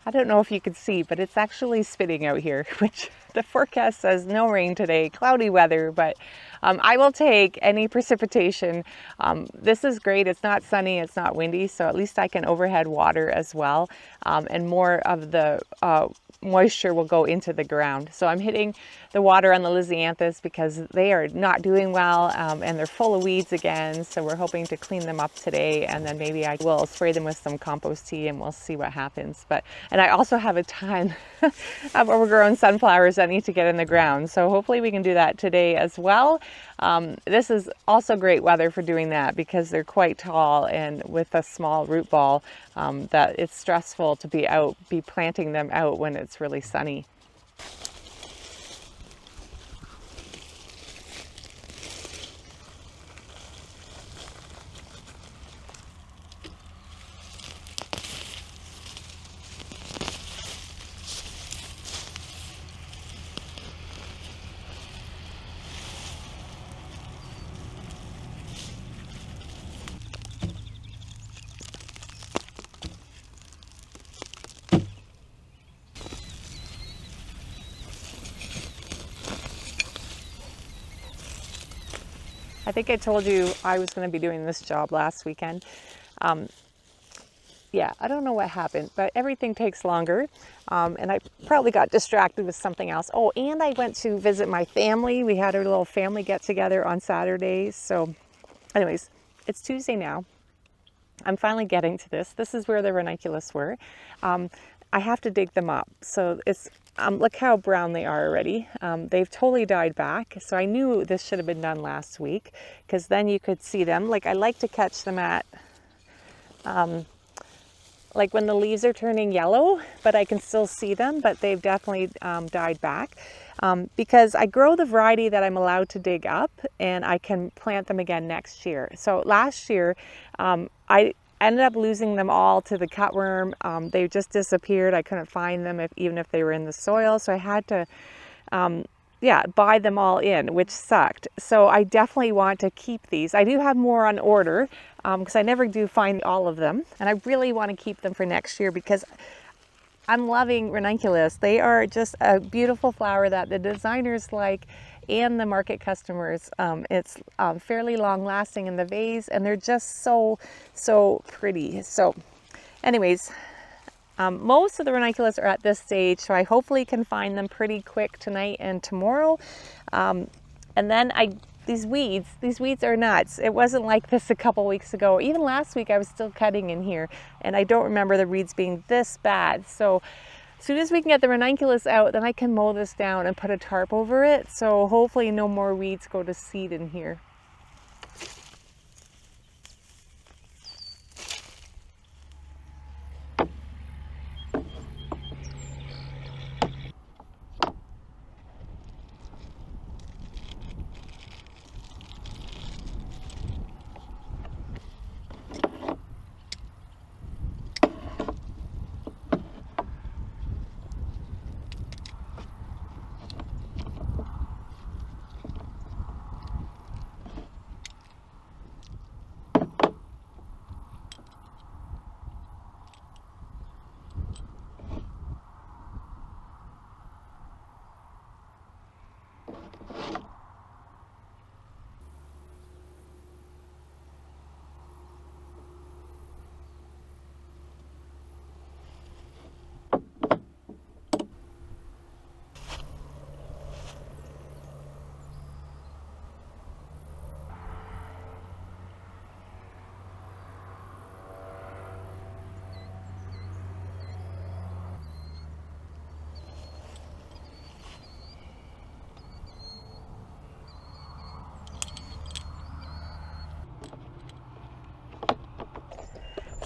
I don't know if you could see, but it's actually spitting out here, which the forecast says no rain today, cloudy weather, but I will take any precipitation. This is great. It's not sunny, it's not windy, so at least I can overhead water as well, and more of the moisture will go into the ground. So I'm hitting the water on the lisianthus because they are not doing well, and they're full of weeds again. So we're hoping to clean them up today, and then maybe I will spray them with some compost tea and we'll see what happens. And I also have a ton of overgrown sunflowers that need to get in the ground. So hopefully we can do that today as well. This is also great weather for doing that because they're quite tall, and with a small root ball, that it's stressful to be planting them out when it's really sunny. I think I told you I was going to be doing this job last weekend. Yeah, I don't know what happened, but everything takes longer. And I probably got distracted with something else. Oh, and I went to visit my family. We had a little family get together on Saturday. So anyways, it's Tuesday now. I'm finally getting to this. This is where the ranunculus were. I have to dig them up. So it's, look how brown they are already. They've totally died back. So I knew this should have been done last week, because then you could see them. Like, I like to catch them at, like when the leaves are turning yellow, but I can still see them, but they've definitely died back. Because I grow the variety that I'm allowed to dig up, and I can plant them again next year. So last year, I ended up losing them all to the cutworm. They just disappeared. I couldn't find them even if they were in the soil. So I had to, buy them all in, which sucked. So I definitely want to keep these. I do have more on order because I never do find all of them. And I really want to keep them for next year because I'm loving ranunculus. They are just a beautiful flower that the designers like and the market customers. It's fairly long lasting in the vase, and they're just so pretty. So anyways, most of the ranunculus are at this stage, so I hopefully can find them pretty quick tonight and tomorrow. And then these weeds are nuts. It wasn't like this a couple weeks ago. Even last week I was still cutting in here, and I don't remember the weeds being this bad. So as soon as we can get the ranunculus out, then I can mow this down and put a tarp over it. So hopefully no more weeds go to seed in here.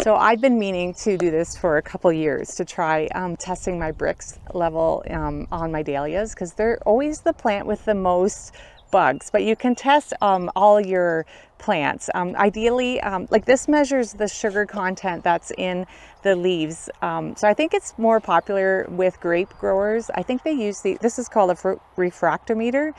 So I've been meaning to do this for a couple years, to try testing my bricks level on my dahlias, because they're always the plant with the most bugs, but you can test all your plants. Ideally, like this measures the sugar content that's in the leaves. So I think it's more popular with grape growers. I think they use this is called a refractometer.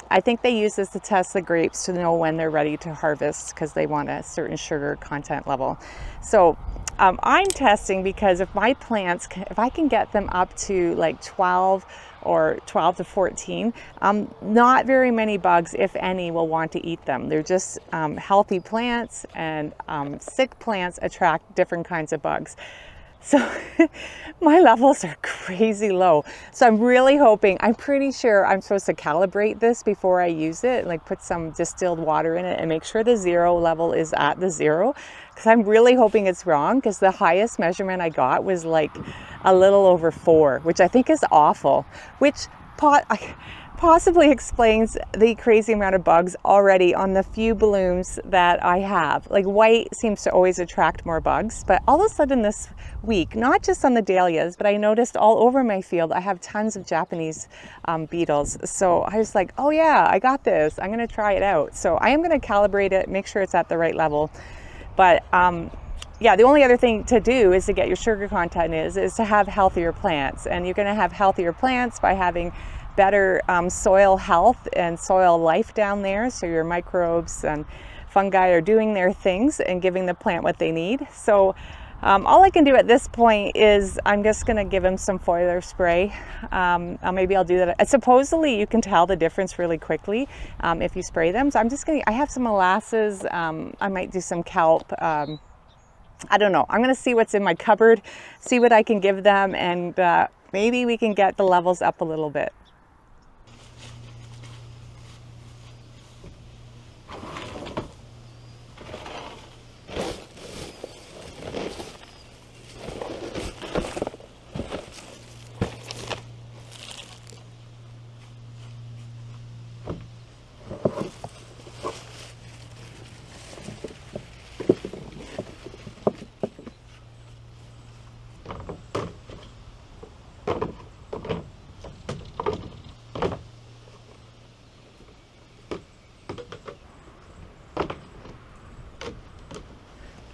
I think they use this to test the grapes to know when they're ready to harvest because they want a certain sugar content level. So I'm testing because if my plants, if I can get them up to like 12 or 12 to 14, not very many bugs, if any, will want to eat them. They're just healthy plants, and sick plants attract different kinds of bugs. So my levels are crazy low. So I'm really hoping, I'm pretty sure I'm supposed to calibrate this before I use it, like put some distilled water in it and make sure the zero level is at the zero. Because I'm really hoping it's wrong, because the highest measurement I got was like a little over 4, which I think is awful, which possibly explains the crazy amount of bugs already on the few blooms that I have. Like white seems to always attract more bugs, but all of a sudden this week, not just on the dahlias, but I noticed all over my field, I have tons of Japanese beetles. So I was like, oh yeah, I got this. I'm going to try it out. So I am going to calibrate it, make sure it's at the right level. But yeah, the only other thing to do is to get your sugar content is to have healthier plants. And you're going to have healthier plants by having better soil health and soil life down there. So your microbes and fungi are doing their things and giving the plant what they need. So all I can do at this point is I'm just going to give them some foliar spray. Maybe I'll do that. Supposedly you can tell the difference really quickly if you spray them. So I'm just going to, I have some molasses. I might do some kelp. I don't know. I'm going to see what's in my cupboard, see what I can give them, and maybe we can get the levels up a little bit.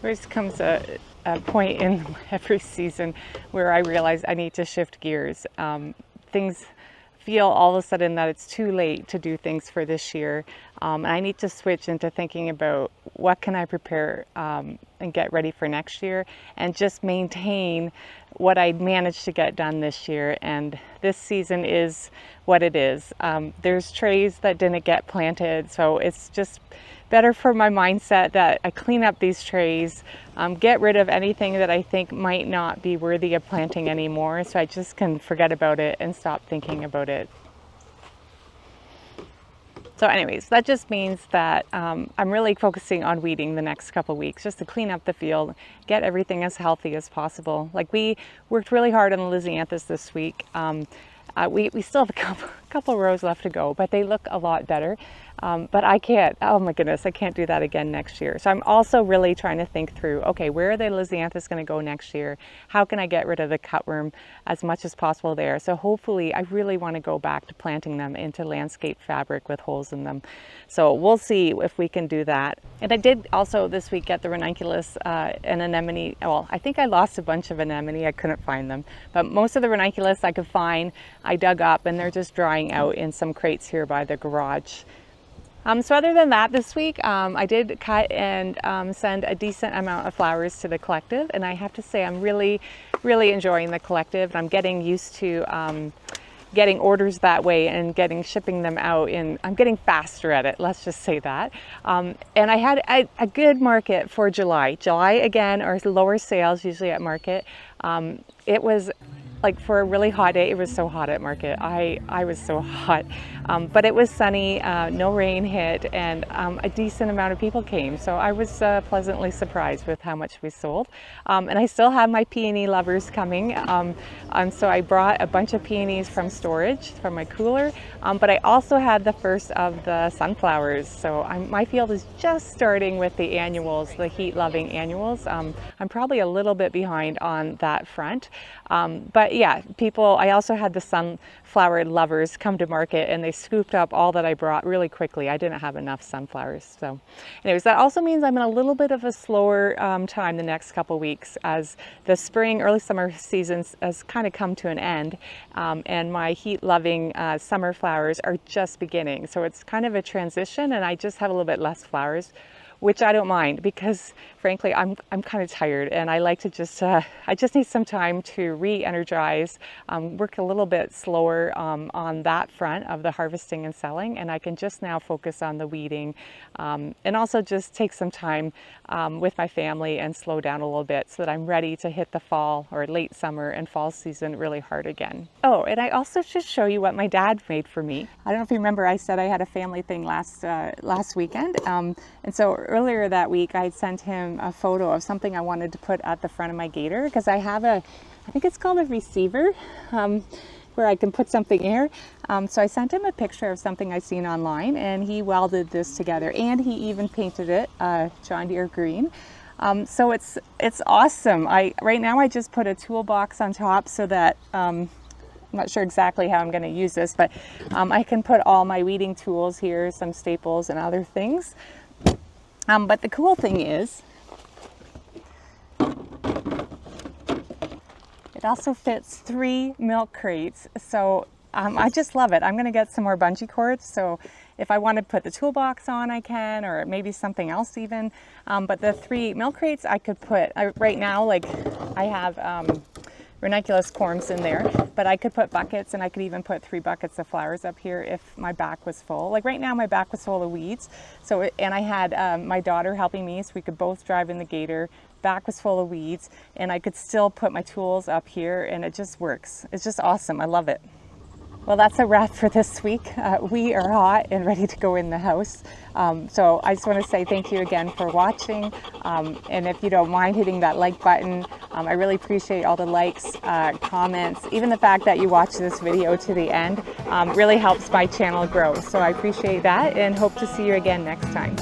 There comes a point in every season where I realize I need to shift gears. Things feel all of a sudden that it's too late to do things for this year. And I need to switch into thinking about what can I prepare and get ready for next year, and just maintain what I managed to get done this year. And this season is what it is. There's trays that didn't get planted, so it's just better for my mindset that I clean up these trays, get rid of anything that I think might not be worthy of planting anymore, so I just can forget about it and stop thinking about it. So anyways, that just means that I'm really focusing on weeding the next couple weeks, just to clean up the field, get everything as healthy as possible. Like, we worked really hard on the lisianthus this week. We still have a couple rows left to go, but they look a lot better. But I can't, oh my goodness, I can't do that again next year. So I'm also really trying to think through, okay, where are the lisianthus going to go next year? How can I get rid of the cutworm as much as possible there? So hopefully, I really want to go back to planting them into landscape fabric with holes in them. So we'll see if we can do that. And I did also this week get the ranunculus and anemone. Well, I think I lost a bunch of anemone. I couldn't find them. But most of the ranunculus I could find, I dug up, and they're just drying out in some crates here by the garage. So other than that, this week I did cut and send a decent amount of flowers to the collective, and I have to say I'm really enjoying the collective, and I'm getting used to getting orders that way and shipping them out, and I'm getting faster at it, let's just say that. And I had a good market for July. July again are lower sales usually at market. It was like, for a really hot day, it was so hot at market. I was so hot, but it was sunny, no rain hit, and a decent amount of people came. So I was pleasantly surprised with how much we sold. And I still have my peony lovers coming. So I brought a bunch of peonies from storage from my cooler, but I also had the first of the sunflowers. So my field is just starting with the annuals, the heat-loving annuals. I'm probably a little bit behind on that front, but yeah, people, I also had the sunflower lovers come to market and they scooped up all that I brought really quickly. I didn't have enough sunflowers. So anyways, that also means I'm in a little bit of a slower time the next couple weeks, as the spring, early summer seasons has kind of come to an end, and my heat-loving summer flowers are just beginning. So it's kind of a transition, and I just have a little bit less flowers, which I don't mind, because frankly I'm kind of tired and I like to just I just need some time to re-energize, work a little bit slower on that front of the harvesting and selling, and I can just now focus on the weeding, and also just take some time with my family and slow down a little bit so that I'm ready to hit the fall or late summer and fall season really hard again. Oh, and I also should show you what my dad made for me. I don't know if you remember, I said I had a family thing last weekend, and so earlier that week I had sent him a photo of something I wanted to put at the front of my Gator, because I have I think it's called a receiver, where I can put something here. So I sent him a picture of something I seen online, and he welded this together, and he even painted it John Deere green. So it's awesome. Right now I just put a toolbox on top so that I'm not sure exactly how I'm going to use this, but I can put all my weeding tools here, some staples and other things. But the cool thing is, it also fits 3 milk crates. So I just love it. I'm going to get some more bungee cords, so if I want to put the toolbox on, I can, or maybe something else even. But the 3 milk crates I could put, right now, like I have ranunculus corms in there, but I could put buckets, and I could even put 3 buckets of flowers up here if my back was full. Like right now my back was full of weeds, so and I had my daughter helping me, so we could both drive in the Gator. Back was full of weeds, and I could still put my tools up here, and it just works. It's just awesome. I love it. Well, that's a wrap for this week. We are hot and ready to go in the house. So I just want to say thank you again for watching. And if you don't mind hitting that like button, I really appreciate all the likes, comments, even the fact that you watch this video to the end really helps my channel grow. So I appreciate that, and hope to see you again next time.